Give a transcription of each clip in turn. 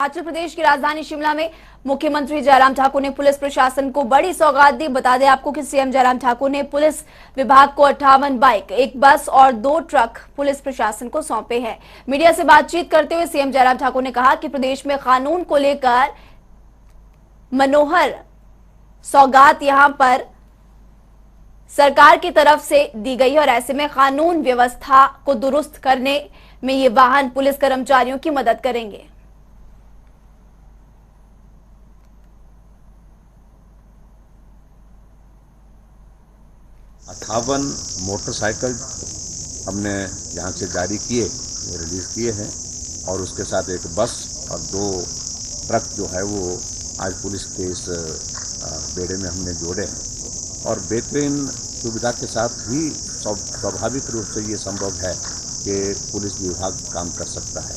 हिमाचल प्रदेश की राजधानी शिमला में मुख्यमंत्री जयराम ठाकुर ने पुलिस प्रशासन को बड़ी सौगात दी। बता दें आपको कि सीएम जयराम ठाकुर ने पुलिस विभाग को 58 बाइक, एक बस और 2 ट्रक पुलिस प्रशासन को सौंपे हैं। मीडिया से बातचीत करते हुए सीएम जयराम ठाकुर ने कहा कि प्रदेश में कानून को लेकर मनोहर सौगात यहां पर सरकार की तरफ से दी गई है और ऐसे में कानून व्यवस्था को दुरुस्त करने में ये वाहन पुलिस कर्मचारियों की मदद करेंगे। 58 मोटरसाइकिल हमने यहाँ से जारी किए, रिलीज किए हैं और उसके साथ एक बस और 2 ट्रक जो है वो आज पुलिस के इस बेड़े में हमने जोड़े हैं और बेहतरीन सुविधा के साथ ही स्वाभाविक रूप से ये संभव है कि पुलिस विभाग काम कर सकता है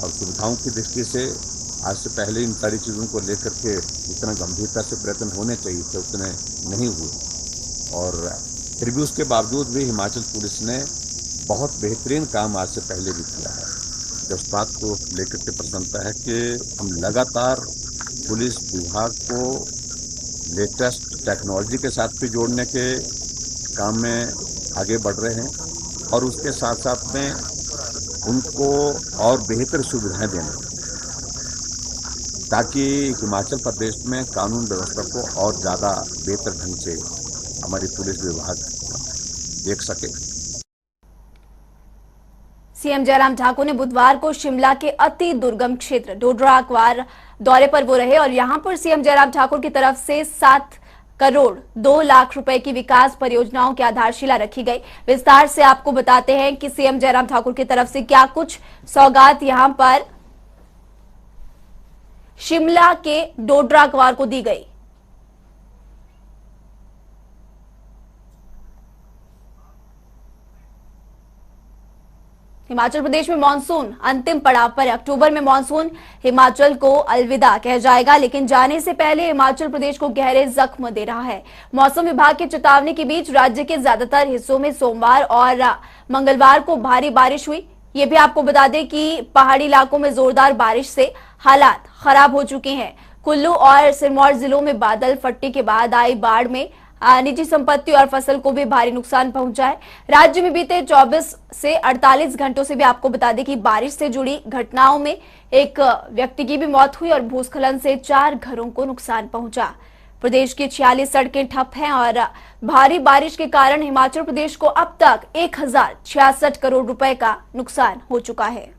और सुविधाओं की दृष्टि से आज से पहले इन सारी चीज़ों को लेकर के जितना गंभीरता से प्रयत्न होने चाहिए थे उतने नहीं हुए और फिर भी उसके बावजूद भी हिमाचल पुलिस ने बहुत बेहतरीन काम आज से पहले भी किया है। इस बात को लेकर के प्रसन्नता है कि हम लगातार पुलिस विभाग को लेटेस्ट टेक्नोलॉजी के साथ भी जोड़ने के काम में आगे बढ़ रहे हैं और उसके साथ साथ में उनको और बेहतर सुविधाएं देने ताकि हिमाचल प्रदेश में कानून व्यवस्था को और ज़्यादा बेहतर ढंग से हमारी पुलिस विभाग देख सके। सीएम जयराम ठाकुर ने बुधवार को शिमला के अति दुर्गम क्षेत्र डोडरा अकवार दौरे पर वो रहे और यहां पर सीएम जयराम ठाकुर की तरफ से 7 करोड़ 2 लाख रुपए की विकास परियोजनाओं की आधारशिला रखी गई। विस्तार से आपको बताते हैं कि सीएम जयराम ठाकुर की तरफ से क्या कुछ सौगात यहां पर शिमला के डोडरा अकवार को दी गई। हिमाचल प्रदेश में मानसून अंतिम पड़ाव पर है। अक्टूबर में मानसून हिमाचल को अलविदा कह जाएगा, लेकिन जाने से पहले हिमाचल प्रदेश को गहरे जख्म दे रहा है। मौसम विभाग की चेतावनी के बीच राज्य के ज्यादातर हिस्सों में सोमवार और मंगलवार को भारी बारिश हुई। ये भी आपको बता दें कि पहाड़ी इलाकों में जोरदार बारिश से हालात खराब हो चुके हैं। कुल्लू और सिरमौर जिलों में बादल फटने के बाद आई बाढ़ में निजी संपत्ति और फसल को भी भारी नुकसान पहुंचा है। राज्य में बीते 24 से 48 घंटों से भी आपको बता दें कि बारिश से जुड़ी घटनाओं में एक व्यक्ति की भी मौत हुई और भूस्खलन से 4 घरों को नुकसान पहुंचा। प्रदेश की 46 सड़कें ठप हैं और भारी बारिश के कारण हिमाचल प्रदेश को अब तक 1066 करोड़ रुपए का नुकसान हो चुका है।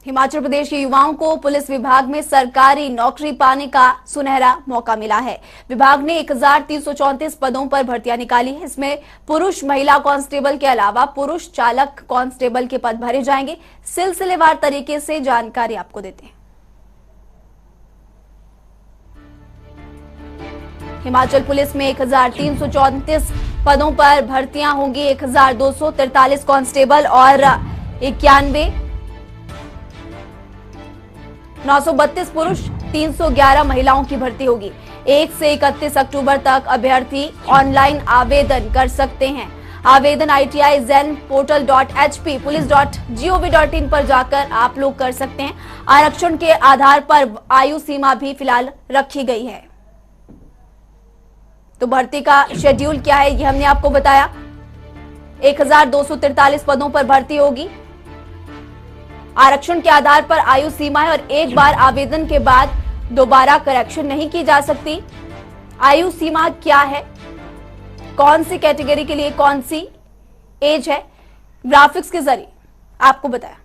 हिमाचल प्रदेश के युवाओं को पुलिस विभाग में सरकारी नौकरी पाने का सुनहरा मौका मिला है। विभाग ने 1334 पदों पर भर्तियां निकाली है। इसमें पुरुष महिला कांस्टेबल के अलावा पुरुष चालक कांस्टेबल के पद भरे जाएंगे। सिलसिलेवार तरीके से जानकारी आपको देते हैं। हिमाचल पुलिस में 1334 पदों पर भर्तियां होंगी। 1243 कांस्टेबल और 932 पुरुष 311 महिलाओं की भर्ती होगी। 1 से 31 अक्टूबर तक अभ्यर्थी ऑनलाइन आवेदन कर सकते हैं। आवेदन ITI-zen-portal.hp police.gov.in पर जाकर आप लोग कर सकते हैं। आरक्षण के आधार पर आयु सीमा भी फिलहाल रखी गई है। तो भर्ती का शेड्यूल क्या है ये हमने आपको बताया। 1243 पदों पर भर्ती होगी। आरक्षण के आधार पर आयु सीमा है और एक बार आवेदन के बाद दोबारा करेक्शन नहीं की जा सकती। आयु सीमा क्या है, कौन सी कैटेगरी के लिए कौन सी एज है, ग्राफिक्स के जरिए आपको बताया।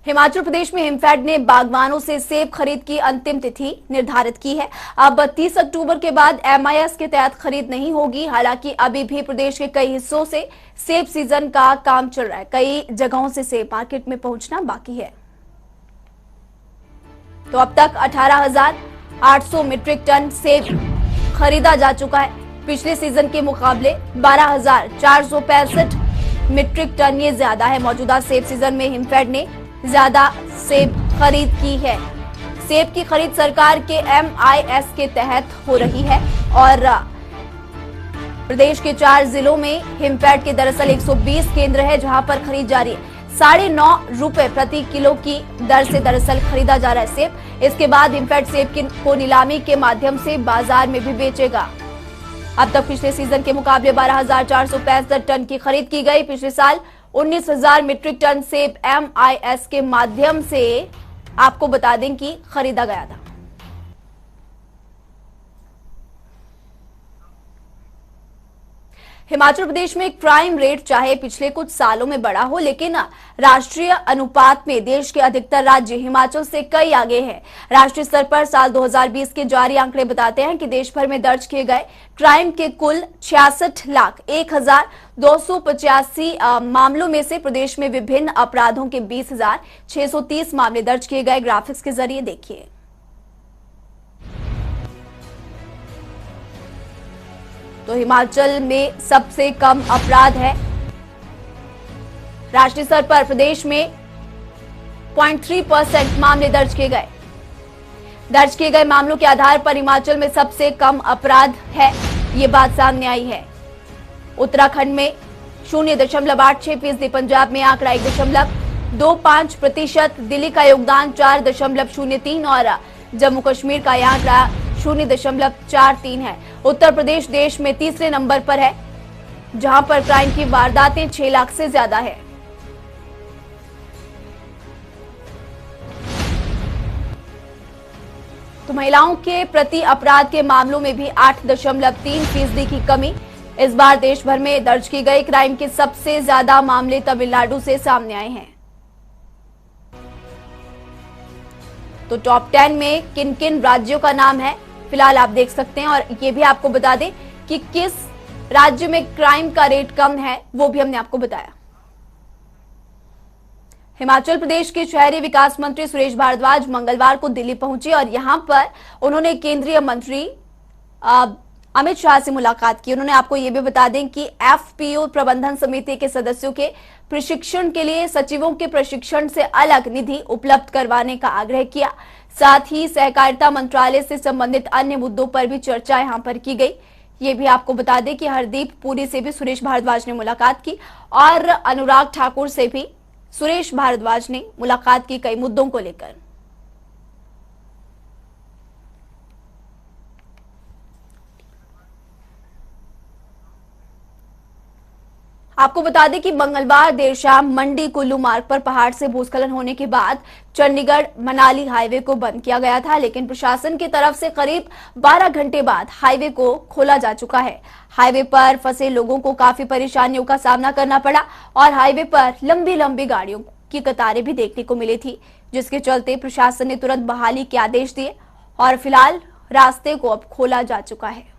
हिमाचल प्रदेश में हिमफेड ने बागवानों से सेब खरीद की अंतिम तिथि निर्धारित की है। अब 30 अक्टूबर के बाद MIS के तहत खरीद नहीं होगी। हालांकि अभी भी प्रदेश के कई हिस्सों से सेब सीजन का काम चल रहा है। कई जगहों से सेब मार्केट में पहुंचना बाकी है। तो अब तक 18,800 मीट्रिक टन सेब खरीदा जा चुका है। पिछले सीजन के मुकाबले 12,465 मीट्रिक टन ये ज्यादा है। मौजूदा सेब सीजन में हिमफेड ने ज्यादा सेब खरीद की है। सेब की खरीद सरकार के MIS के तहत हो रही है और प्रदेश के 4 जिलों में हिमफेड के दरअसल 120 केंद्र है जहां पर खरीद जारी है। 9.5 रुपए प्रति किलो की दर से दरअसल खरीदा जा रहा है सेब। इसके बाद हिमफेड सेब को नीलामी के माध्यम से बाजार में भी बेचेगा। अब तक पिछले सीजन के मुकाबले 12,465 टन की खरीद की गई। पिछले साल 19,000 मीट्रिक टन सेब MIS के माध्यम से आपको बता दें कि खरीदा गया था। हिमाचल प्रदेश में क्राइम रेट चाहे पिछले कुछ सालों में बढ़ा हो, लेकिन राष्ट्रीय अनुपात में देश के अधिकतर राज्य हिमाचल से कई आगे हैं। राष्ट्रीय स्तर पर साल 2020 के जारी आंकड़े बताते हैं कि देश भर में दर्ज किए गए क्राइम के कुल 66,01,285 मामलों में से प्रदेश में विभिन्न अपराधों के 20,630 मामले दर्ज किए गए। ग्राफिक्स के जरिए देखिए। तो हिमाचल में सबसे कम अपराध है। राष्ट्रीय स्तर पर प्रदेश में 0.3% मामले दर्ज किए गए। दर्ज किए गए मामलों के आधार पर हिमाचल में सबसे कम अपराध है, ये बात सामने आई है। उत्तराखंड में 0.86%, पंजाब में आंकड़ा 1.25%, दिल्ली का योगदान 4.03 और जम्मू कश्मीर का यह आंकड़ा 0.43 है। उत्तर प्रदेश देश में तीसरे नंबर पर है, जहां पर क्राइम की वारदातें 6 लाख से ज्यादा है। तो महिलाओं के प्रति अपराध के मामलों में भी 8.3% की कमी। इस बार देश भर में दर्ज की गई क्राइम के सबसे ज्यादा मामले तमिलनाडु से सामने आए हैं। तो टॉप 10 में किन किन राज्यों का नाम है फिलहाल आप देख सकते हैं, और ये भी आपको बता दें कि किस राज्य में क्राइम का रेट कम है वो भी हमने आपको बताया। हिमाचल प्रदेश के शहरी विकास मंत्री सुरेश भारद्वाज मंगलवार को दिल्ली पहुंचे और यहां पर उन्होंने केंद्रीय मंत्री अमित शाह से मुलाकात की। उन्होंने आपको ये भी बता दें कि FPO प्रबंधन समिति के सदस्यों के प्रशिक्षण के लिए सचिवों के प्रशिक्षण से अलग निधि उपलब्ध करवाने का आग्रह किया। साथ ही सहकारिता मंत्रालय से संबंधित अन्य मुद्दों पर भी चर्चा यहां पर की गई। ये भी आपको बता दें कि हरदीप पुरी से भी सुरेश भारद्वाज ने मुलाकात की और अनुराग ठाकुर से भी सुरेश भारद्वाज ने मुलाकात की कई मुद्दों को लेकर। आपको बता दें कि मंगलवार देर शाम मंडी कुल्लू मार्ग पर पहाड़ से भूस्खलन होने के बाद चंडीगढ़ मनाली हाईवे को बंद किया गया था, लेकिन प्रशासन की तरफ से करीब 12 घंटे बाद हाईवे को खोला जा चुका है। हाईवे पर फंसे लोगों को काफी परेशानियों का सामना करना पड़ा और हाईवे पर लंबी लंबी गाड़ियों की कतारें भी देखने को मिली थी, जिसके चलते प्रशासन ने तुरंत बहाली के आदेश दिए और फिलहाल रास्ते को अब खोला जा चुका है।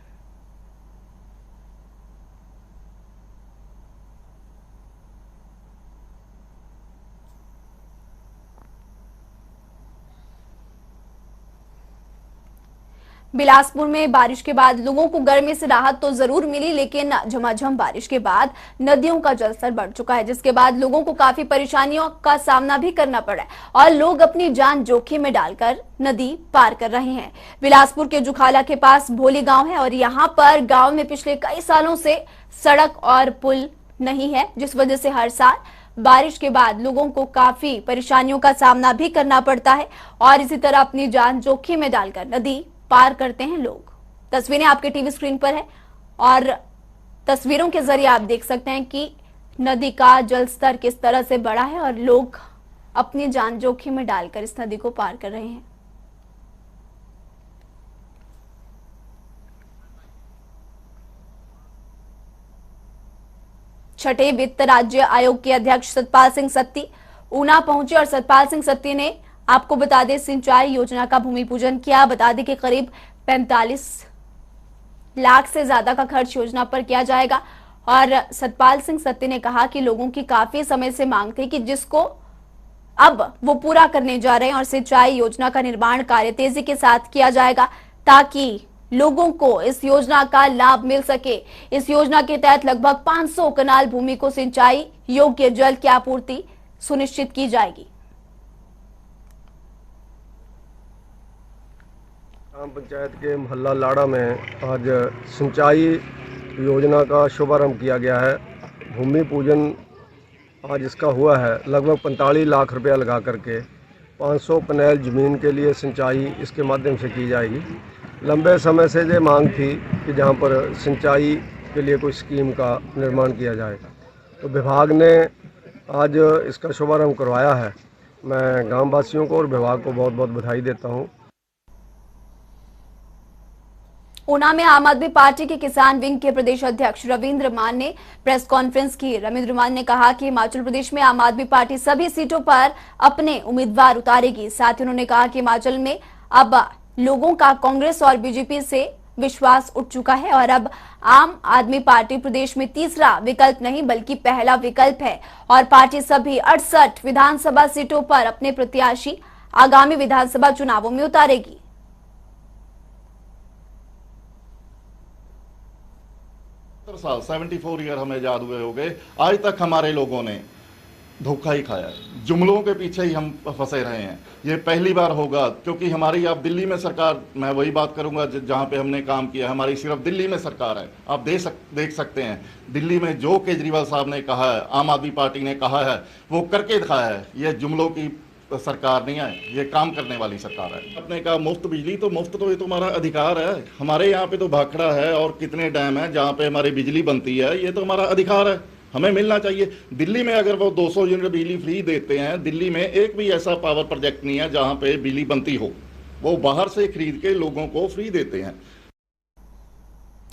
बिलासपुर में बारिश के बाद लोगों को गर्मी से राहत तो जरूर मिली, लेकिन झमाझम बारिश के बाद नदियों का जलस्तर बढ़ चुका है, जिसके बाद लोगों को काफी परेशानियों का सामना भी करना पड़ा है और लोग अपनी जान जोखिम में डालकर नदी पार कर रहे हैं। बिलासपुर के जुखाला के पास भोली गांव है और यहां पर गांव में पिछले कई सालों से सड़क और पुल नहीं है, जिस वजह से हर साल बारिश के बाद लोगों को काफी परेशानियों का सामना भी करना पड़ता है और इसी तरह अपनी जान जोखिम में डालकर नदी पार करते हैं लोग। तस्वीरें आपके टीवी स्क्रीन पर है और तस्वीरों के जरिए आप देख सकते हैं कि नदी का जलस्तर किस तरह से बढ़ा है और लोग अपनी जान जोखिम में डालकर इस नदी को पार कर रहे हैं। छठे वित्त राज्य आयोग के अध्यक्ष सतपाल सिंह सत्ती ऊना पहुंचे और सतपाल सिंह सत्ती ने आपको बता दें सिंचाई योजना का भूमि पूजन किया। बता दें कि करीब 45 लाख से ज्यादा का खर्च योजना पर किया जाएगा और सतपाल सिंह सत्ती ने कहा कि लोगों की काफी समय से मांग थी कि जिसको अब वो पूरा करने जा रहे हैं और सिंचाई योजना का निर्माण कार्य तेजी के साथ किया जाएगा ताकि लोगों को इस योजना का लाभ मिल सके। इस योजना के तहत लगभग 500 कनाल भूमि को सिंचाई योग्य जल की आपूर्ति सुनिश्चित की जाएगी। ग्राम पंचायत के मोहल्ला लाड़ा में आज सिंचाई योजना का शुभारंभ किया गया है। भूमि पूजन आज इसका हुआ है। लगभग 45 लाख रुपया लगा करके 500 कनाल ज़मीन के लिए सिंचाई इसके माध्यम से की जाएगी। लंबे समय से ये मांग थी कि जहां पर सिंचाई के लिए कोई स्कीम का निर्माण किया जाए, तो विभाग ने आज इसका शुभारंभ करवाया है। मैं गाँव वासियों को और विभाग को बहुत बहुत बधाई देता हूँ। ऊना में आम आदमी पार्टी के किसान विंग के प्रदेश अध्यक्ष रविंद्र मान ने प्रेस कॉन्फ्रेंस की। रविंद्र मान ने कहा कि हिमाचल प्रदेश में आम आदमी पार्टी सभी सीटों पर अपने उम्मीदवार उतारेगी। साथ ही उन्होंने कहा कि हिमाचल में अब लोगों का कांग्रेस और बीजेपी से विश्वास उठ चुका है और अब आम आदमी पार्टी प्रदेश में तीसरा विकल्प नहीं बल्कि पहला विकल्प है और पार्टी सभी 68 विधानसभा सीटों पर अपने प्रत्याशी आगामी विधानसभा चुनावों में उतारेगी। साल 74 ईयर हमें याद हुए हो गए, आज तक हमारे लोगों ने धोखा ही खाया है। जुमलों के पीछे ही हम फंसे रहे हैं। ये पहली बार होगा क्योंकि हमारी आप दिल्ली में सरकार, मैं वही बात करूंगा जहां पे हमने काम किया, हमारी सिर्फ दिल्ली में सरकार है। आप देख सकते हैं दिल्ली में जो केजरीवाल साहब ने कहा है, आम आदमी पार्टी ने कहा है, वो करके दिखाया है। ये जुमलों की सरकार नहीं है, ये काम करने वाली सरकार है। अपने का मुफ्त बिजली तो मुफ्त तो ये तो हमारा अधिकार है। हमारे यहाँ पे तो भाखड़ा है और कितने डैम है जहाँ पे हमारी बिजली बनती है, ये तो हमारा अधिकार है, हमें मिलना चाहिए। दिल्ली में अगर वो 200 यूनिट बिजली फ्री देते हैं, दिल्ली में एक भी ऐसा पावर प्रोजेक्ट नहीं है जहाँ पे बिजली बनती हो, वो बाहर से खरीद के लोगों को फ्री देते हैं।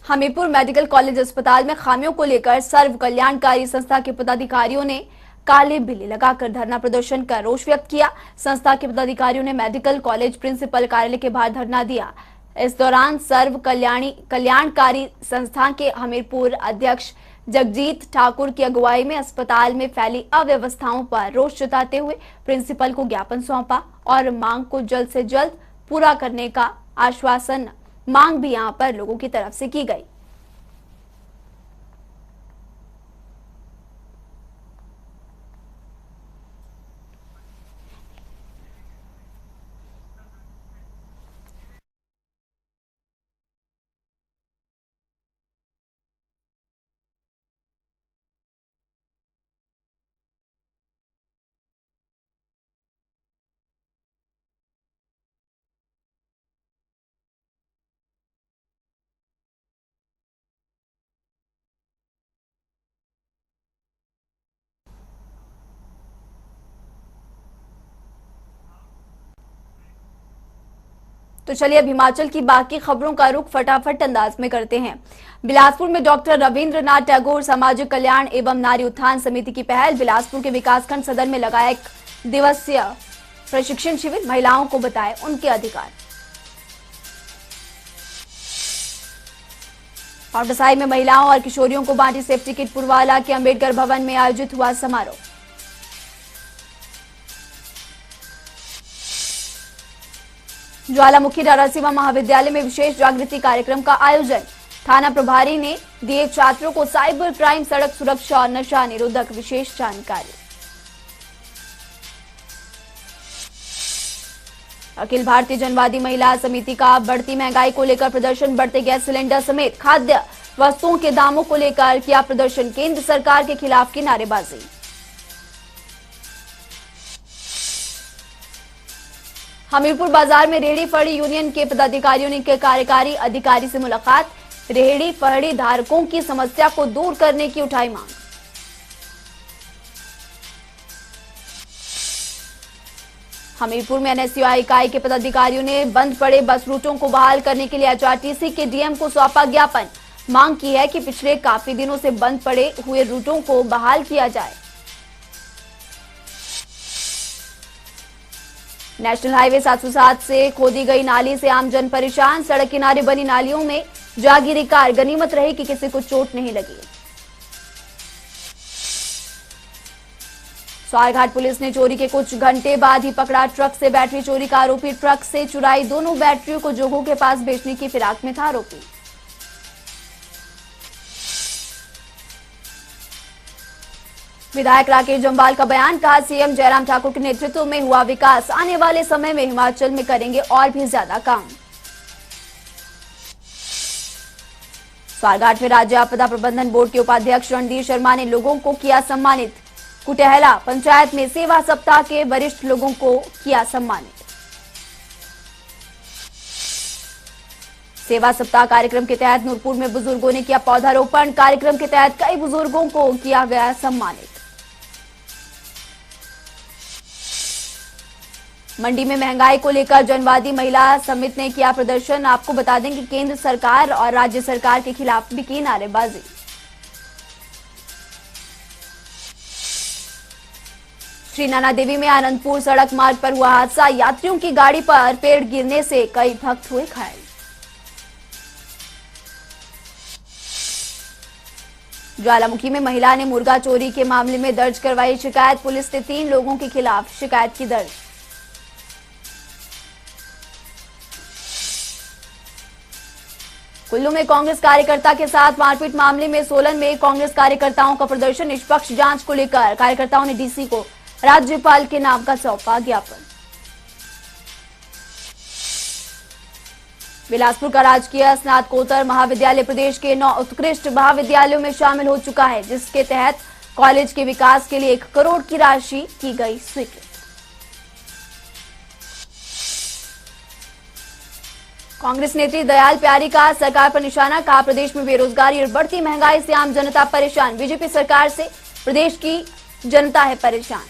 हमीरपुर मेडिकल कॉलेज अस्पताल में खामियों को लेकर सर्व कल्याणकारी संस्था के पदाधिकारियों ने काले बिल्ली लगाकर धरना प्रदर्शन कर रोष व्यक्त किया। संस्था के पदाधिकारियों ने मेडिकल कॉलेज प्रिंसिपल कार्यालय के बाहर धरना दिया। इस दौरान सर्व कल्याणकारी संस्था के हमीरपुर अध्यक्ष जगजीत ठाकुर की अगुवाई में अस्पताल में फैली अव्यवस्थाओं पर रोष जताते हुए प्रिंसिपल को ज्ञापन सौंपा और मांग को जल्द से जल्द पूरा करने का आश्वासन मांग भी यहां पर लोगों की तरफ से की गई। तो चलिए अब हिमाचल की बाकी खबरों का रुख फटाफट अंदाज में करते हैं। बिलासपुर में डॉक्टर रविंद्रनाथ टैगोर सामाजिक कल्याण एवं नारी उत्थान समिति की पहल। बिलासपुर के विकासखंड सदन में लगाया 1 दिवसीय प्रशिक्षण शिविर, महिलाओं को बताए उनके अधिकार। पाउटासाही में महिलाओं और किशोरियों को बांटी सेफ्टी किट। पुरवाला के अंबेडकर भवन में आयोजित हुआ समारोह। ज्वालामुखी रारासीमा महाविद्यालय में विशेष जागृति कार्यक्रम का आयोजन। थाना प्रभारी ने दिए छात्रों को साइबर क्राइम, सड़क सुरक्षा और नशा निरोधक विशेष जानकारी। अखिल भारतीय जनवादी महिला समिति का बढ़ती महंगाई को लेकर प्रदर्शन। बढ़ते गैस सिलेंडर समेत खाद्य वस्तुओं के दामों को लेकर किया प्रदर्शन। केंद्र सरकार के खिलाफ की नारेबाजी। हमीरपुर बाजार में रेहड़ी फड़ी यूनियन के पदाधिकारियों ने की कार्यकारी अधिकारी से मुलाकात। रेहड़ी फड़ी धारकों की समस्या को दूर करने की उठाई मांग। हमीरपुर में एनएसयूआई इकाई के पदाधिकारियों ने बंद पड़े बस रूटों को बहाल करने के लिए एचआरटीसी के डीएम को सौंपा ज्ञापन। मांग की है कि पिछले काफी दिनों से बंद पड़े हुए रूटों को बहाल किया जाए। नेशनल हाईवे 707 से खोदी गई नाली से आमजन परेशान। सड़क किनारे बनी नालियों में जागीरी कार। गनीमत रही कि किसी को चोट नहीं लगी। स्वारघाट पुलिस ने चोरी के कुछ घंटे बाद ही पकड़ा ट्रक से बैटरी चोरी का आरोपी। ट्रक से चुराई दोनों बैटरियों को जोगों के पास बेचने की फिराक में था आरोपी। विधायक राकेश जम्वाल का बयान। कहा सीएम जयराम ठाकुर के नेतृत्व में हुआ विकास। आने वाले समय में हिमाचल में करेंगे और भी ज्यादा काम। स्वारघाट में राज्य आपदा प्रबंधन बोर्ड के उपाध्यक्ष रणधीर शर्मा ने लोगों को किया सम्मानित। कुटेहला पंचायत में सेवा सप्ताह के वरिष्ठ लोगों को किया सम्मानित। सेवा सप्ताह कार्यक्रम के तहत नूरपुर में बुजुर्गों ने किया पौधारोपण। कार्यक्रम के तहत कई बुजुर्गों को किया गया सम्मानित। मंडी में महंगाई को लेकर जनवादी महिला समिति ने किया प्रदर्शन। आपको बता दें कि केंद्र सरकार और राज्य सरकार के खिलाफ भी की नारेबाजी। श्री नैना देवी में आनंदपुर सड़क मार्ग पर हुआ हादसा। यात्रियों की गाड़ी पर पेड़ गिरने से कई भक्त हुए घायल। ज्वालामुखी में महिला ने मुर्गा चोरी के मामले में दर्ज करवाई शिकायत। पुलिस ने 3 लोगों के खिलाफ शिकायत की दर्ज। कुल्लू में कांग्रेस कार्यकर्ता के साथ मारपीट मामले में सोलन में कांग्रेस कार्यकर्ताओं का प्रदर्शन। निष्पक्ष जांच को लेकर कार्यकर्ताओं ने डीसी को राज्यपाल के नाम का सौंपा ज्ञापन। बिलासपुर का राजकीय स्नातकोत्तर महाविद्यालय प्रदेश के 9 उत्कृष्ट महाविद्यालयों में शामिल हो चुका है, जिसके तहत कॉलेज के विकास के लिए 1 करोड़ की राशि की गई स्वीकृत। कांग्रेस नेत्री दयाल प्यारी का सरकार पर निशाना। कहा, प्रदेश में बेरोजगारी और बढ़ती महंगाई से आम जनता परेशान। बीजेपी सरकार से प्रदेश की जनता है परेशान।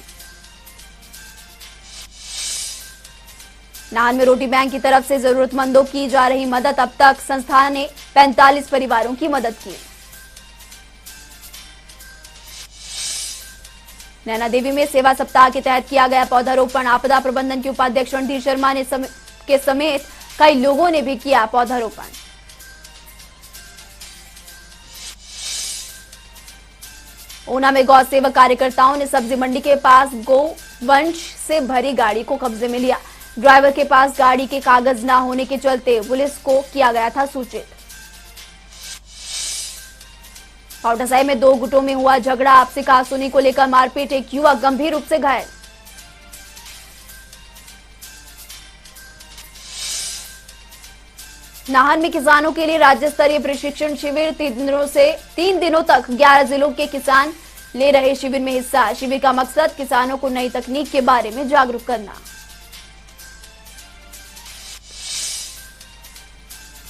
नाहन में रोटी बैंक की तरफ से जरूरतमंदों की जा रही मदद। अब तक संस्था ने 45 परिवारों की मदद की। नैना देवी में सेवा सप्ताह के तहत किया गया पौधारोपण। आपदा प्रबंधन के उपाध्यक्ष रणधीर शर्मा ने समेत कई लोगों ने भी किया पौधारोपण। ऊना में गौ सेवक कार्यकर्ताओं ने सब्जी मंडी के पास गोवंश से भरी गाड़ी को कब्जे में लिया। ड्राइवर के पास गाड़ी के कागज न होने के चलते पुलिस को किया गया था सूचित। पाउटासाही में 2 गुटों में हुआ झगड़ा। आपसी कहासुनी को लेकर मारपीट। एक युवक गंभीर रूप से घायल। नाहन में किसानों के लिए राज्य स्तरीय प्रशिक्षण शिविर। 3 दिनों तक 11 जिलों के किसान ले रहे शिविर में हिस्सा। शिविर का मकसद किसानों को नई तकनीक के बारे में जागरूक करना।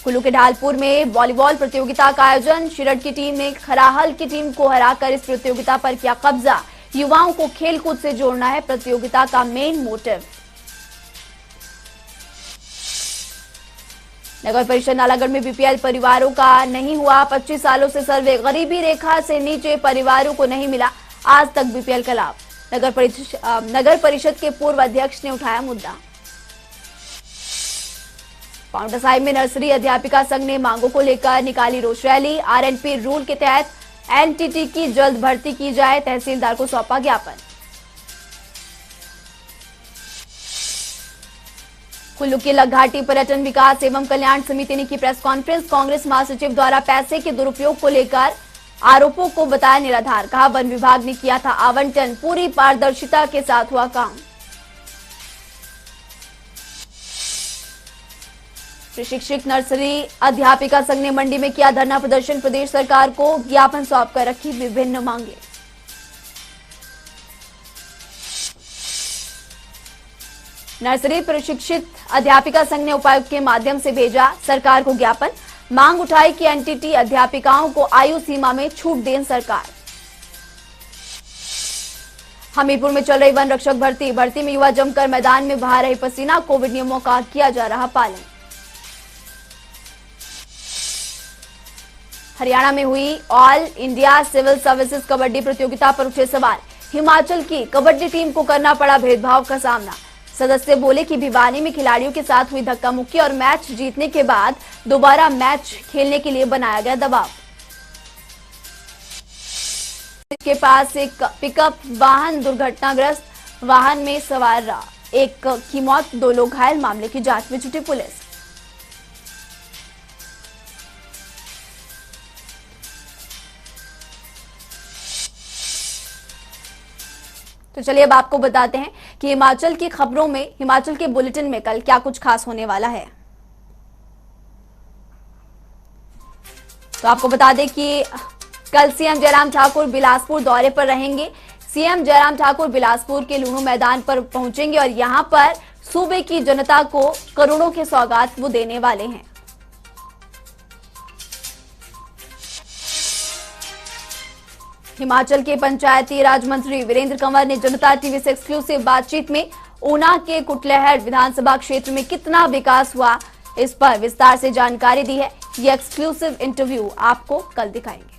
कुल्लू के ढालपुर में वॉलीबॉल प्रतियोगिता का आयोजन। शिरड की टीम ने खराहल की टीम को हराकर इस प्रतियोगिता पर किया कब्जा। युवाओं को खेलकूद से जोड़ना है प्रतियोगिता का मेन मोटिव। नगर परिषद नालागढ़ में बीपीएल परिवारों का नहीं हुआ 25 सालों से सर्वे। गरीबी रेखा से नीचे परिवारों को नहीं मिला आज तक बीपीएल का लाभ। नगर परिषद के पूर्व अध्यक्ष ने उठाया मुद्दा। पाउटासाही में नर्सरी अध्यापिका संघ ने मांगों को लेकर निकाली रोष रैली। आरएनपी रूल के तहत एनटीटी की जल्द भर्ती की जाए। तहसीलदार को सौंपा ज्ञापन। कुल्लू की लघाटी पर्यटन विकास एवं कल्याण समिति ने की प्रेस कॉन्फ्रेंस। कांग्रेस महासचिव द्वारा पैसे के दुरुपयोग को लेकर आरोपों को बताया निराधार। कहा, वन विभाग ने किया था आवंटन। पूरी पारदर्शिता के साथ हुआ काम। प्रशिक्षित नर्सरी अध्यापिका संघ ने मंडी में किया धरना प्रदर्शन। प्रदेश सरकार को ज्ञापन सौंपकर रखी विभिन्न मांगे। नर्सरी प्रशिक्षित अध्यापिका संघ ने उपायुक्त के माध्यम से भेजा सरकार को ज्ञापन। मांग उठाई कि एनटीटी अध्यापिकाओं को आयु सीमा में छूट दें सरकार। हमीरपुर में चल रही वन रक्षक भर्ती में युवा जमकर मैदान में बहा रहे पसीना। कोविड नियमों का किया जा रहा पालन। हरियाणा में हुई all India civil services kabaddi प्रतियोगिता पर उठे सवाल। हिमाचल की कबड्डी टीम को करना पड़ा भेदभाव का सामना। सदस्य बोले कि भिवानी में खिलाड़ियों के साथ हुई धक्का मुक्की और मैच जीतने के बाद दोबारा मैच खेलने के लिए बनाया गया दबाव। के पास एक पिकअप वाहन दुर्घटनाग्रस्त। वाहन में सवार एक की मौत, 2 लोग घायल। मामले की जांच में जुटी पुलिस। तो चलिए अब आपको बताते हैं कि हिमाचल की खबरों में, हिमाचल के बुलेटिन में कल क्या कुछ खास होने वाला है। तो आपको बता दें कि कल सीएम जयराम ठाकुर बिलासपुर दौरे पर रहेंगे। सीएम जयराम ठाकुर बिलासपुर के लूणू मैदान पर पहुंचेंगे और यहां पर सूबे की जनता को करोड़ों के सौगात वो देने वाले हैं। हिमाचल के पंचायती राज मंत्री वीरेंद्र कंवर ने जनता टीवी से एक्सक्लूसिव बातचीत में ऊना के कुटलैहड़ विधानसभा क्षेत्र में कितना विकास हुआ, इस पर विस्तार से जानकारी दी है। यह एक्सक्लूसिव इंटरव्यू आपको कल दिखाएंगे।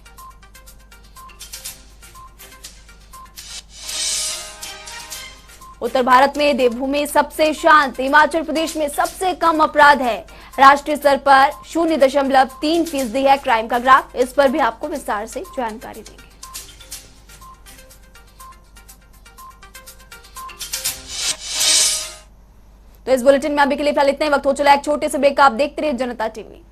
उत्तर भारत में देवभूमि सबसे शांत, हिमाचल प्रदेश में सबसे कम अपराध है। राष्ट्रीय स्तर पर 0.3% है क्राइम का ग्राफ, इस पर भी आपको विस्तार से जानकारी देंगे। तो इस बुलेटिन में अभी के लिए फिलहाल इतना ही। वक्त हो चला एक छोटे से ब्रेक का। आप देखते रहिए जनता टीवी।